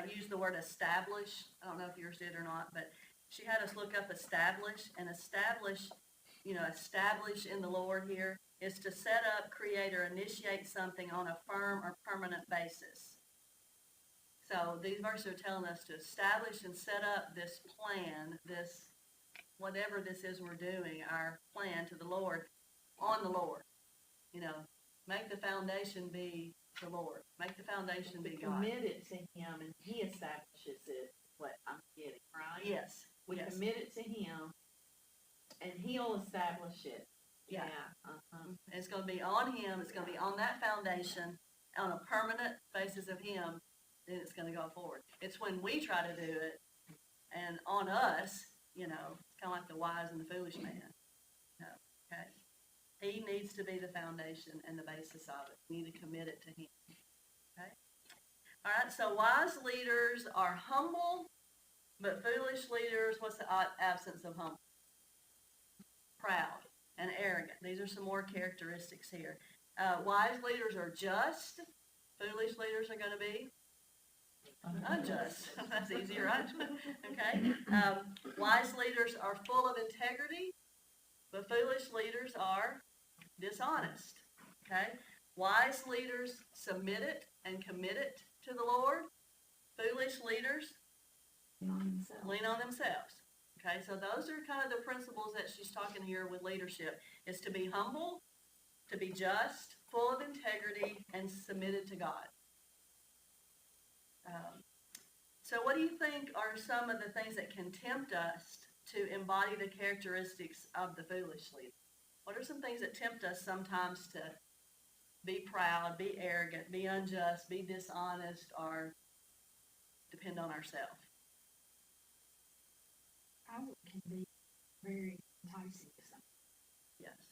Speaker 3: use the word establish. I don't know if yours did or not, but she had us look up establish, and establish in the Lord here is to set up, create, or initiate something on a firm or permanent basis. So these verses are telling us to establish and set up this plan, this whatever this is we're doing, our plan to the Lord, on the Lord. You know, make the foundation be the Lord. Make the foundation be God.
Speaker 2: Commit it to him and he establishes it, what I'm getting, right?
Speaker 3: Yes.
Speaker 2: We
Speaker 3: yes.
Speaker 2: commit it to him and he'll establish it.
Speaker 3: Yeah.
Speaker 2: Uh-huh.
Speaker 3: It's going to be on Him. It's going to be on that foundation, on a permanent basis of Him. Then it's going to go forward. It's when we try to do it, and on us, you know, it's kind of like the wise and the foolish man. No, okay. He needs to be the foundation and the basis of it. We need to commit it to Him. Okay. All right. So wise leaders are humble, but foolish leaders, what's the absence of humble? Proud and arrogant. These are some more characteristics here. Wise leaders are just. Foolish leaders are going to be unjust. That's easy, right? Okay. Wise leaders are full of integrity, but foolish leaders are dishonest. Okay. Wise leaders submit it and commit it to the Lord. Foolish leaders lean on themselves. Okay, so those are kind of the principles that she's talking here with leadership, is to be humble, to be just, full of integrity, and submitted to God. So what do you think are some of the things that can tempt us to embody the characteristics of the foolish leader? What are some things that tempt us sometimes to be proud, be arrogant, be unjust, be dishonest, or depend on ourselves?
Speaker 7: Power can be very enticing to some.
Speaker 3: Yes.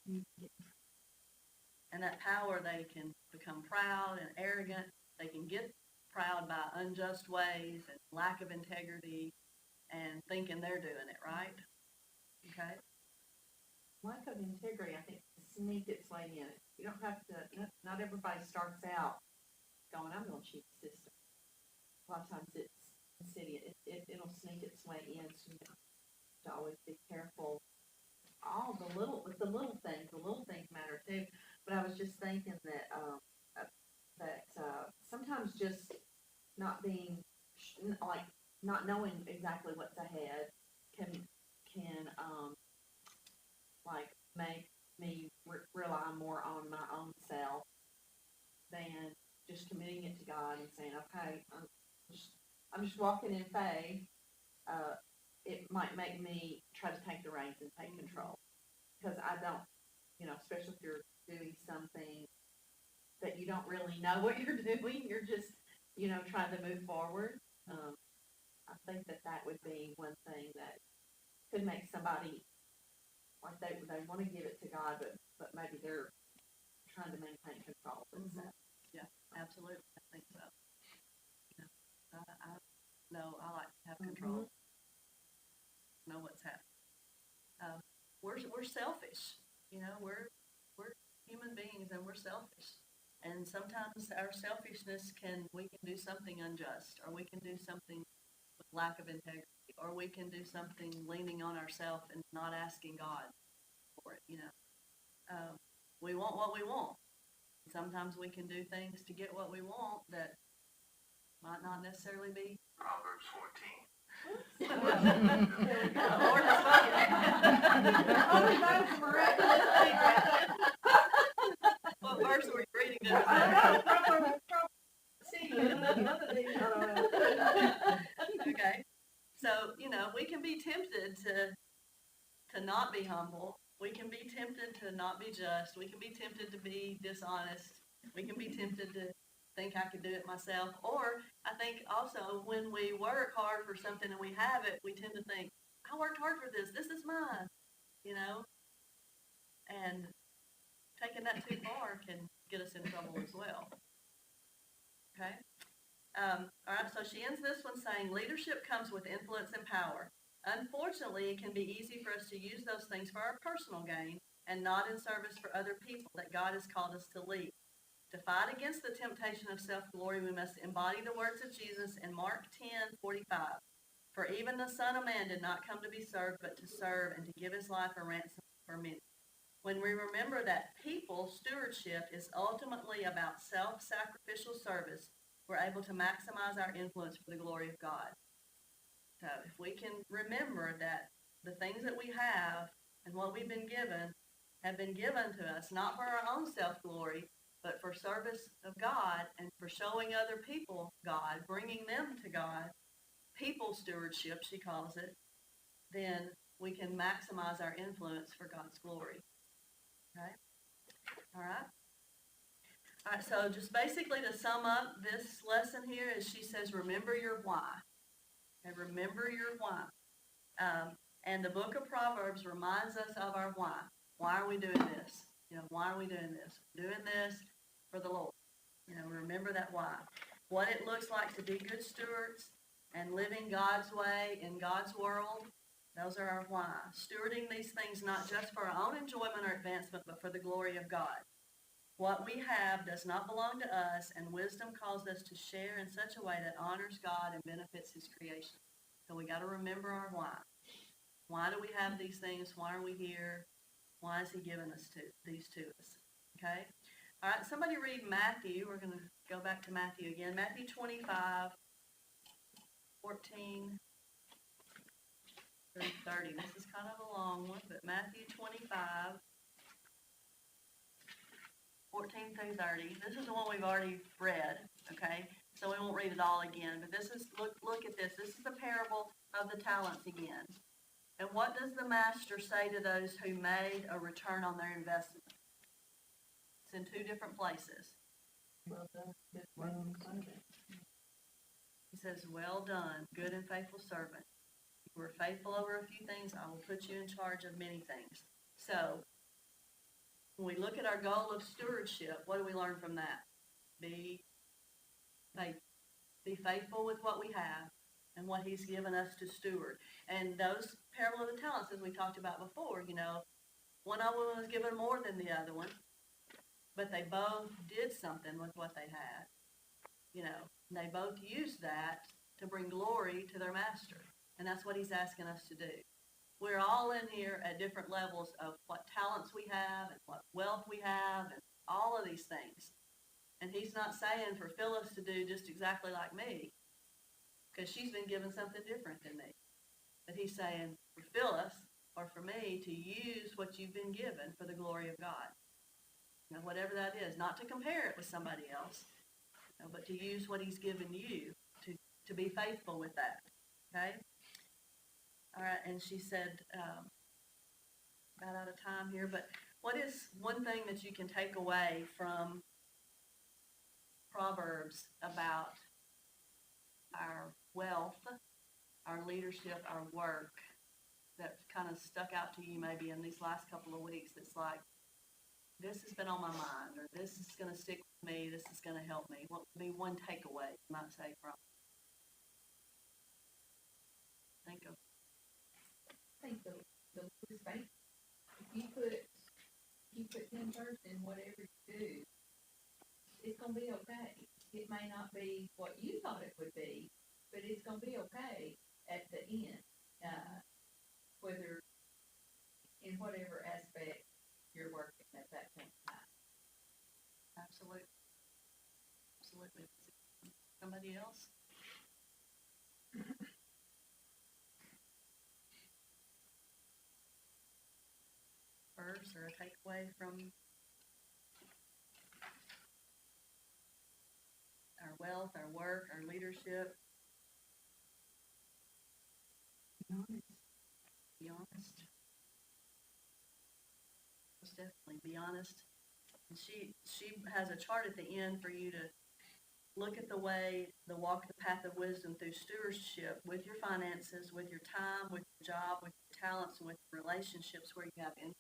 Speaker 7: You get
Speaker 3: And that power, they can become proud and arrogant. They can get proud by unjust ways and lack of integrity and thinking they're doing it right. Okay?
Speaker 2: Lack of integrity, I think, sneak its way in. You don't have to, not everybody starts out going, I'm going to cheat the system. A lot of times it's insidious. It'll sneak its way in, so you have to always be careful. The little things matter too. But I was just thinking that sometimes just not being, like, not knowing exactly what's ahead can like make me rely more on my own self than just committing it to God and saying, okay, I'm just walking in faith. It might make me try to take the reins and take control, because I don't, especially if you're doing something that you don't really know what you're doing, you're just, trying to move forward. I think that would be one thing that could make somebody, like, they want to give it to God, but maybe they're trying to maintain control of themselves.
Speaker 3: Yeah, absolutely. I think so. I know I like to have control. Know what's happening. We're selfish. We're human beings, and we're selfish. And sometimes our selfishness we can do something unjust, or we can do something with lack of integrity, or we can do something leaning on ourselves and not asking God for it. We want what we want. Sometimes we can do things to get what we want that might not necessarily be.
Speaker 9: Proverbs 14.
Speaker 3: There we go. The Lord has spoken. What verse were you reading? Okay. So, we can be tempted to not be humble. We can be tempted to not be just. We can be tempted to be dishonest. We can be tempted to think I could do it myself. Or I think also when we work hard for something and we have it, we tend to think, I worked hard for this. This is mine, and taking that too far can get us in trouble as well. Okay. All right. So she ends this one saying, leadership comes with influence and power. Unfortunately, it can be easy for us to use those things for our personal gain and not in service for other people that God has called us to lead. To fight against the temptation of self-glory, we must embody the words of Jesus in Mark 10:45. For even the Son of Man did not come to be served, but to serve and to give his life a ransom for many. When we remember that people stewardship is ultimately about self-sacrificial service, we're able to maximize our influence for the glory of God. So if we can remember that the things that we have and what we've been given have been given to us, not for our own self-glory, but for service of God and for showing other people God, bringing them to God, people stewardship, she calls it, then we can maximize our influence for God's glory. Okay? All right? All right, so just basically to sum up this lesson here is she says, remember your why. Okay, remember your why. And the book of Proverbs reminds us of our why. Why are we doing this? Why are we doing this? We're doing this for the Lord. Remember that why. What it looks like to be good stewards and living God's way in God's world, those are our why. Stewarding these things not just for our own enjoyment or advancement, but for the glory of God. What we have does not belong to us, and wisdom calls us to share in such a way that honors God and benefits his creation. So we got to remember our why. Why do we have these things? Why are we here? Why has he given us these to us? Okay? All right, somebody read Matthew. We're going to go back to Matthew again. Matthew 25, 14 through 30. This is kind of a long one, but Matthew 25, 14 through 30. This is the one we've already read, okay? So we won't read it all again, but this is, look at this. This is the parable of the talents again. And what does the master say to those who made a return on their investment? It's in two different places.
Speaker 2: Well done, good servant.
Speaker 3: He says, well done, good and faithful servant. You were faithful over a few things, I will put you in charge of many things. So, when we look at our goal of stewardship, what do we learn from that? Be faithful. Be faithful with what we have and what he's given us to steward. And those parable of the talents, as we talked about before, one of them was given more than the other one, but they both did something with what they had. And they both used that to bring glory to their master. And that's what he's asking us to do. We're all in here at different levels of what talents we have and what wealth we have and all of these things. And he's not saying for Phyllis to do just exactly like me, because she's been given something different than me. But he's saying for Phyllis or for me to use what you've been given for the glory of God. Whatever that is, not to compare it with somebody else, but to use what he's given you to be faithful with that. Okay? All right, and she said, about out of time here, but what is one thing that you can take away from Proverbs about our wealth, our leadership, our work, that kind of stuck out to you maybe in these last couple of weeks? That's like, this has been on my mind, or this is going to stick with me, this is going to help me. What would be one takeaway, you might say, from? Think of.
Speaker 2: I think the Lord is faithful. If you put him first in whatever you do, it's gonna be okay. It may not be what you thought it would be, but it's gonna be okay at the end. Whether in whatever aspect you're working at that point in time.
Speaker 3: Absolutely. Somebody else? Verse or a takeaway from our wealth, our work, our leadership? Be honest. Most definitely, be honest. And she has a chart at the end for you to look at walk the path of wisdom through stewardship with your finances, with your time, with your job, with your talents, and with relationships where you have influence.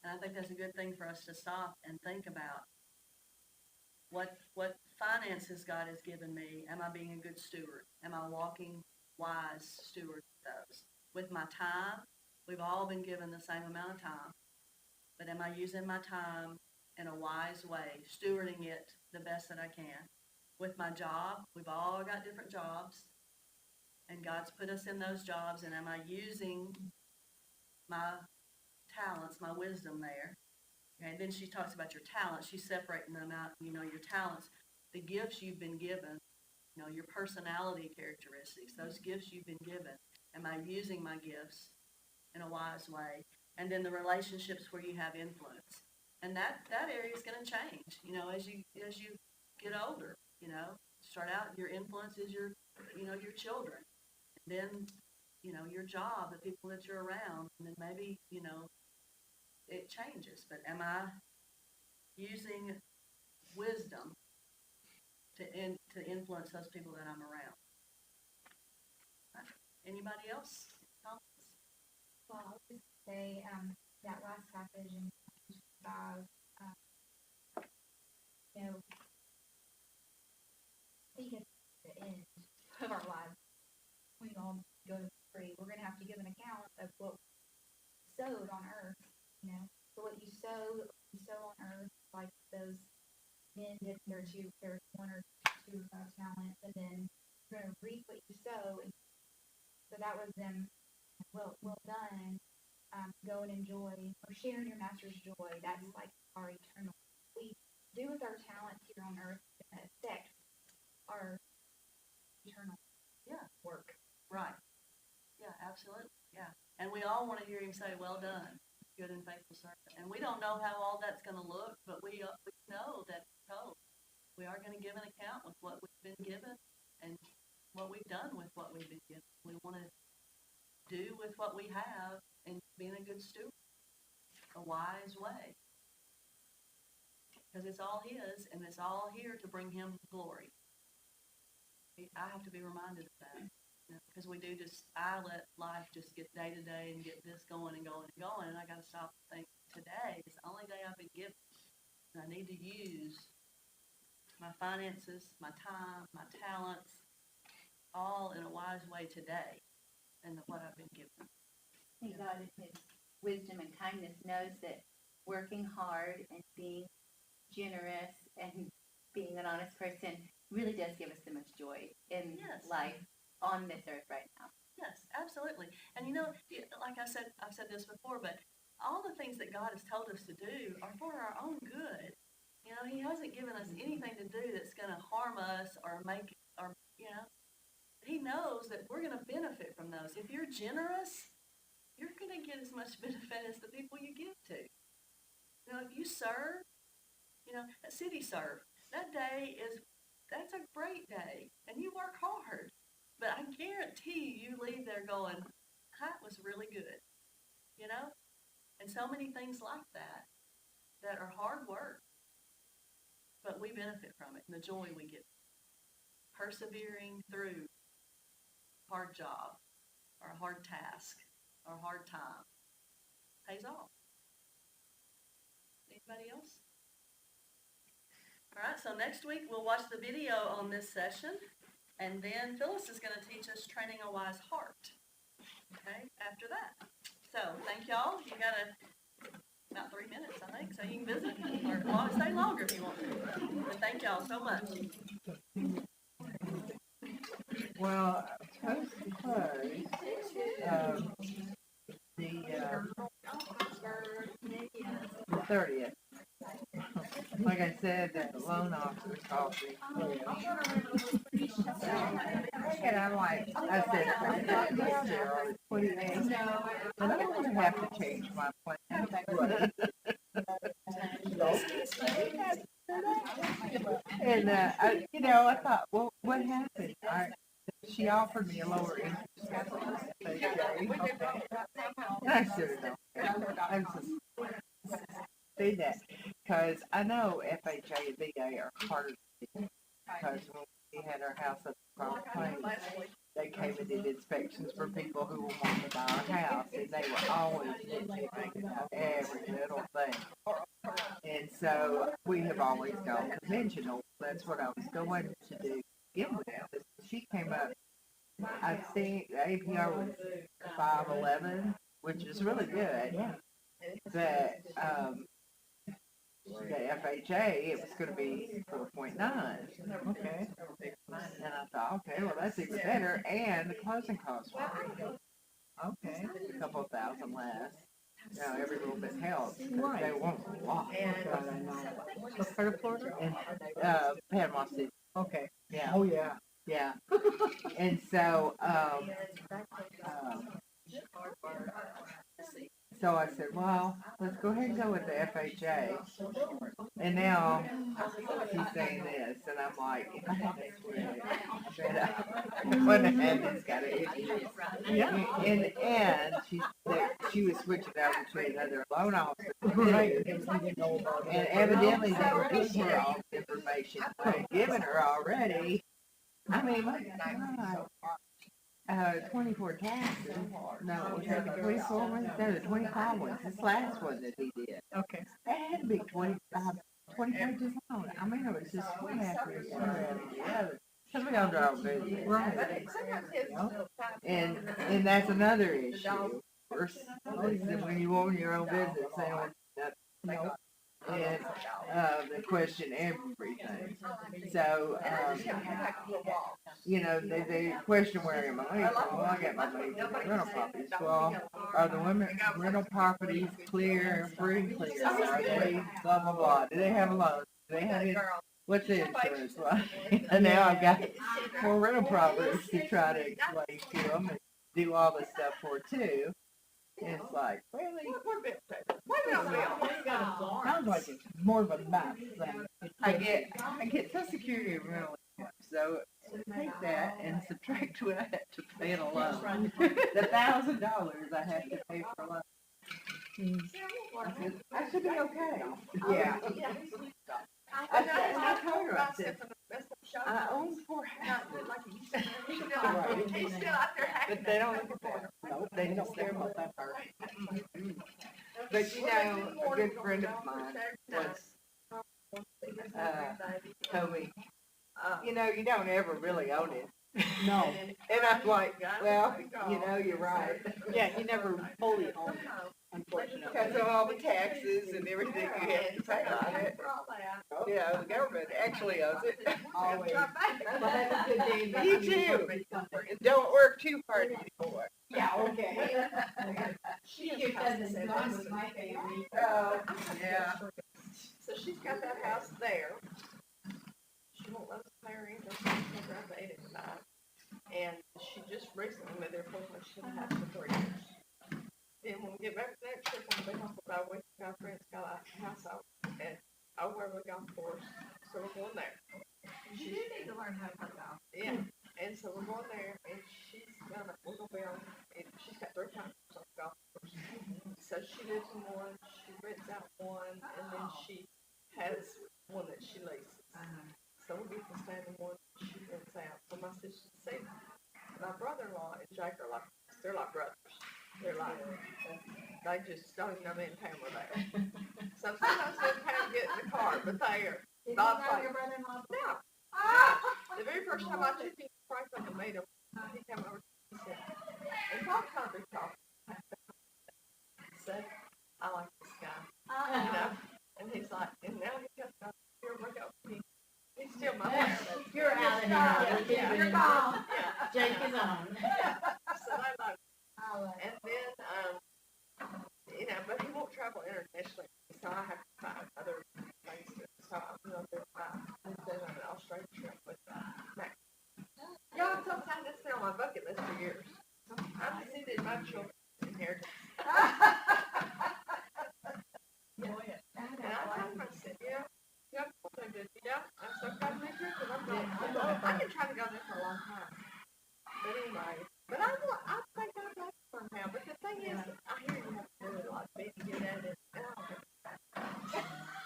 Speaker 3: And I think that's a good thing for us to stop and think about. What finances God has given me, am I being a good steward? Am I walking wise steward with those? With my time, we've all been given the same amount of time. But am I using my time in a wise way, stewarding it the best that I can? With my job, we've all got different jobs, and God's put us in those jobs, and am I using my talents, my wisdom there? Okay, and then she talks about your talents. She's separating them out, your talents, the gifts you've been given, your personality characteristics, those gifts you've been given. Am I using my gifts in a wise way? And then the relationships where you have influence. And that area is going to change, as you get older. Start out, your influence is your children. And then, your job, the people that you're around, and then maybe, it changes. But am I using wisdom to influence those people that I'm around? Anybody else? Comments?
Speaker 9: Well, I'll just say that last passage in 5, I think at the end of our lives, we all go to free. We're going to have to give an account of what we sowed on earth, So what you sow on earth like those men did there's one or two talents, and then you're gonna reap what you sow. And so that was them. Well done. Go and enjoy, or sharing your master's joy. That's like our eternal. We do with our talents here on earth that affect our eternal work.
Speaker 3: Right. Yeah, absolutely. Yeah. And we all want to hear him say, well done, good and faithful servant. And we don't know how all that's going to look, but we know that we are going to give an account with what we've been given and what we've done with what we've been given. We want to do with what we have and being a good steward, a wise way. Because it's all his, and it's all here to bring him glory. I have to be reminded of that. Because I let life just get day to day and get this going and going and going, and I got to stop and think, today is the only day I've been given, and I need to use my finances, my time, my talents, all in a wise way today, and what I've been given.
Speaker 6: I think God in his wisdom and kindness knows that working hard and being generous and being an honest person really does give us so much joy in life on this earth right now.
Speaker 3: Yes, absolutely. And like I've said this before, but all the things that God has told us to do are for our own good. He hasn't given us anything to do that's going to harm us or he knows that we're going to benefit from those. If you're generous, you're going to get as much benefit as the people you give to. If you serve, a city serve, that's a great day, and you work hard. But I guarantee you leave there going, that was really good, And so many things like that are hard work, but we benefit from it and the joy we get. Persevering through a hard job or a hard task or a hard time pays off. Anybody else? All right, so next week we'll watch the video on this session, and then Phyllis is going to teach us training a wise heart, okay, after that. So thank y'all. You got about 3 minutes, I think, so you can visit, or stay longer if you want to. But thank y'all so much.
Speaker 1: Well, post close, the 30th. Like I said, the loan officer called me. And I'm like, I said, 20 days. And I'm going to have to change my plan. And, I thought, well, what happened? She offered me a lower interest rate. And I said, no. I'm just say that because I know FHA and VA are harder to do. Because when we had our house up in Plains, they came and did inspections for people who were wanting to buy our house, and they were always nitpicking about every little thing. And so we have always gone conventional. That's what I was going to do. She came up, I think the APR was 511, which is really good. Yeah. But the FHA, it was going to be 4.9. Okay. And I thought, okay, well, that's even better. And the closing costs were okay, a couple of thousand less. Every little bit helps. Right. They want a lot. What part of Florida? In Panama City. Okay. Yeah. Oh, yeah. Yeah. And so, so I said, well, let's go ahead and go with the FHA. And now he's saying this, and I'm like, if I had to swear, I wouldn't have had this kind of issue. Yeah. And she was switching over to another loan officer. Right. And evidently they were giving her all the information I had given her already. I mean, my God. 24 taxes. No, was that the 24 ones? No, the 25 ones. This last one that he did. Okay. It had to be 20 pages long. I mean, it was just one after the other. Because we don't draw business. Right. And that's another issue. When you own your own business, they don't want nothing. and, they question everything. So, you know, they question where I get my money from. Well, I get my money from rental properties. Well, are the women rental properties clear, free and clear? Are they blah, blah, blah? Do they have a loan? Do they have it? What's the insurance like? And now I've got more rental properties to try to explain to them and do all this stuff for too. And it's like, really? Sounds like it's more of a mess than I get Social Security and rental income. So take that and subtract what I have to pay in a loan. The $1,000 I have to pay for a loan. I should be okay. Yeah. I told her, I said, I own 4 houses. But they don't look at that. No, they don't care about that part. But you know, a good friend of mine was, told me, you know, you don't ever really own it. No. And I'm like, well, you know, you're right.
Speaker 10: Yeah, you never fully own it, unfortunately.
Speaker 1: Because of all the taxes and everything you have to pay on it. You know, the government actually owns it. Always. Me too. And don't work too hard anymore.
Speaker 8: Yeah, okay.
Speaker 9: She just doesn't, that was my favorite.
Speaker 1: Oh, yeah.
Speaker 11: So she's got that house there. She won't let us pay her rent, she's never out to 8 at night. And she just recently moved there, told me she had had for 3 years. Then when we get back to that trip, I'm going to go about a week, my friend's got a house out at over the golf course, so we're going there.
Speaker 5: You do need to learn how to play golf.
Speaker 11: Yeah, and so we're going there, and we're gonna be on, and she's got 3 times on the golf course. So she lives in one, she rents out one, and then she has one that she leases. So we get to stay in the one she rents out. So my sister said, my brother-in-law and Jake are like, they're like brothers. They're like, they just don't even know me and Pam were there. So sometimes me and Pam get in the car, but they are not like,
Speaker 9: Your brother-in-law?
Speaker 11: no. The very first time I took him to Franklin to meet him, he came over and said, and talk country talk. Said, I like this guy, you know? And he's like, and now he comes up here, look up, he's still my man.
Speaker 9: You're out of here.
Speaker 11: Yeah.
Speaker 9: You're gone.
Speaker 11: Yeah.
Speaker 9: Jake is on.
Speaker 11: So I like, and then, you know, but he won't travel internationally, so I have to find other things to, so I'm going to do an Australia trip with Max. Y'all, sometimes that's been on my bucket list for years. I've exceeded my children's inheritance. And I told him, I said, yeah, y'all want to do, yeah, I'm so proud of me too, because I'm going, I've been trying to go there for a long time. But anyway, but I think I'd like to learn how, but the thing is, I hear you have to do it a lot, big to get at it, and I don't think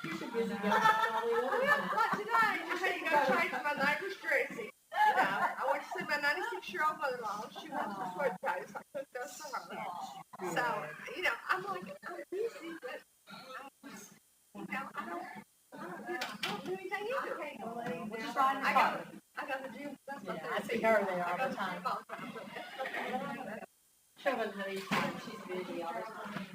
Speaker 9: You're so busy going all the way over.
Speaker 11: like today, just had to go change my neighbor's dressing. You know, I went to see my 96-year-old mother-in-law. She wants her sweat tight, so I cooked those for her. So, you know, I'm like, I'm busy, but you know, I don't do anything either. I got the gym. That's my
Speaker 10: Yeah,
Speaker 11: thing.
Speaker 10: I see her there all
Speaker 11: I got
Speaker 10: the time.
Speaker 11: gym all the time.
Speaker 10: Children, honey, she's busy all the time.